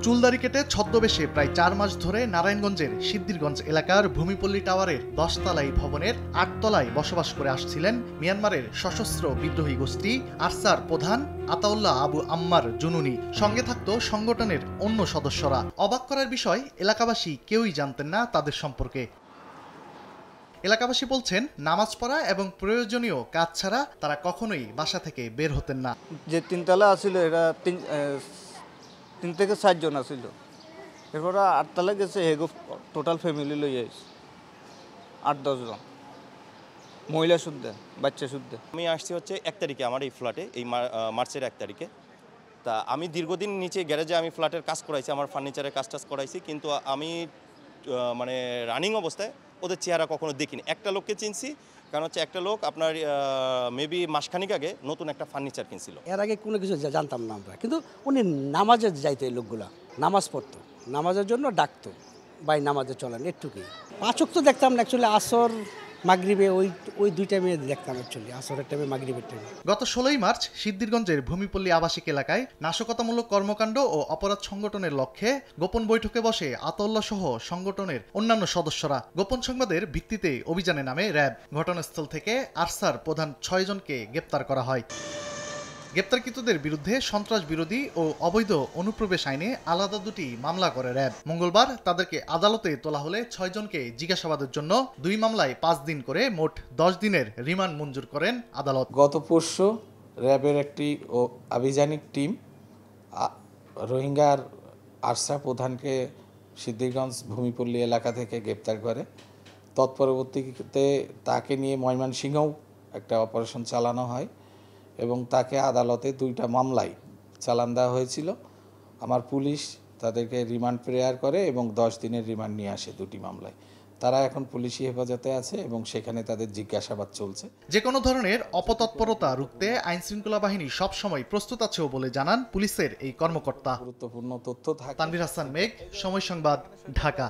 চুলদাড়ি কেটে ছদ্মবেশে প্রায় 4 মাস ধরে নারায়ণগঞ্জের সিদ্ধিরগঞ্জ এলাকার ভূমিপল্লী টাওয়ারের 10 তলাই ভবনের 8 তলায় বসবাস করে আসছিলেন মিয়ানমারের সশস্ত্র বিদ্রোহী গোষ্ঠী আরসার প্রধান আতাউল্লাহ আবু আম্মার জুনুনি। সঙ্গে থাকত সংগঠনের অন্য সদস্যরা। অবাক করার বিষয়, এলাকাবাসী কেউই জানতেন না তাদের সম্পর্কে। এলাকাবাসী বলছেন, নামাজ পড়া এবং প্রয়োজনীয় কাজ ছাড়া তারা কখনোই বাসা থেকে বের হতেন না। যে 3 তলা আছিল এরা 3 থেকে 4 জন আছিল। এরপর 8 তলা গেছে, হেগো টোটাল ফ্যামিলি লই আইছে 8-10 জন, মহিলা শুদ্ধ, বাচ্চা শুদ্ধ। আমি আসছি হচ্ছে 1 তারিখে আমার এই ফ্ল্যাটে, এই মার্চের 1 তারিখে। তা আমি দীর্ঘদিন নিচে গ্যারেজে আমি ফ্ল্যাটের কাজ করাইছি, আমার ফার্নিচারের কাজ করাইছি, কিন্তু আমি মানে রানিং অবস্থায় ওদের চেহারা কখনো দেখিনি। একটা লোককে চিনছি, কারণ হচ্ছে একটা লোক আপনার মেবি মাসখানিক আগে নতুন একটা ফার্নিচার কিনছিল। এর আগে কোনো কিছু জানতাম না আমরা, কিন্তু উনি নামাজে যাইতো, এই লোকগুলা নামাজ পড়তো, নামাজের জন্য ডাকতো, ভাই নামাজে চলেন, একটুকুই। 5 ওয়াক্ত দেখতাম না অ্যাকচুয়ালি, আসর মাগরিবে ওই 2 টাইমে দেখতাম অ্যাকচুয়ালি, আসরের টাইমে মাগরিবের টাইমে। গত 16ই মার্চ সিদ্ধিরগঞ্জের ভূমিপল্লী আবাসিক এলাকায় নাশকতামূলক কর্মকাণ্ড ও অপরাধ সংগঠনের লক্ষ্যে গোপন বৈঠকে বসে আতাউল্লাহ সহ সংগঠনের অন্যান্য সদস্যরা। গোপন সংবাদের ভিত্তিতে অভিযানে নামে র্যাব। ঘটনাস্থল থেকে আরসার প্রধান 6 জনকে গ্রেপ্তার করা হয়। গ্রেপ্তারকৃতদের বিরুদ্ধে সন্ত্রাস বিরোধী ও অবৈধ অনুপ্রবেশ আইনে আলাদা 2টি মামলা করে র্যাব। মঙ্গলবার তাদেরকে আদালতে তোলা হলে 6 জনকে জিজ্ঞাসাবাদের জন্য 2 মামলায় 5 দিন করে মোট 10 দিনের রিমান্ড মঞ্জুর করেন আদালত। গত পরশু র্যাবের একটি আভিযানিক টিম রোহিঙ্গার আরসা প্রধানকে সিদ্ধিরগঞ্জ ভূমিপল্লী এলাকা থেকে গ্রেপ্তার করে। তৎপরবর্তীতে তাকে নিয়ে ময়মনসিংহেও একটা অপারেশন চালানো হয় এবং তাকে আদালতে 2টা মামলায় চালান দেওয়া হয়েছিল। আমার পুলিশ তাদেরকে রিমান্ড প্রেয়ার করে এবং 10 দিনের রিমান্ড নিয়ে আসে 2টি মামলায়। তারা এখন পুলিশি হেফাজতে আছে এবং সেখানে তাদের জিজ্ঞাসাবাদ চলছে। যে কোনো ধরনের অপতৎপরতা রুখতে আইনশৃঙ্খলা বাহিনী সবসময় প্রস্তুত আছেও বলে জানান পুলিশের এই কর্মকর্তা। গুরুত্বপূর্ণ তথ্য থাকে। তানভীর হাসান মেঘ, সময় সংবাদ, ঢাকা।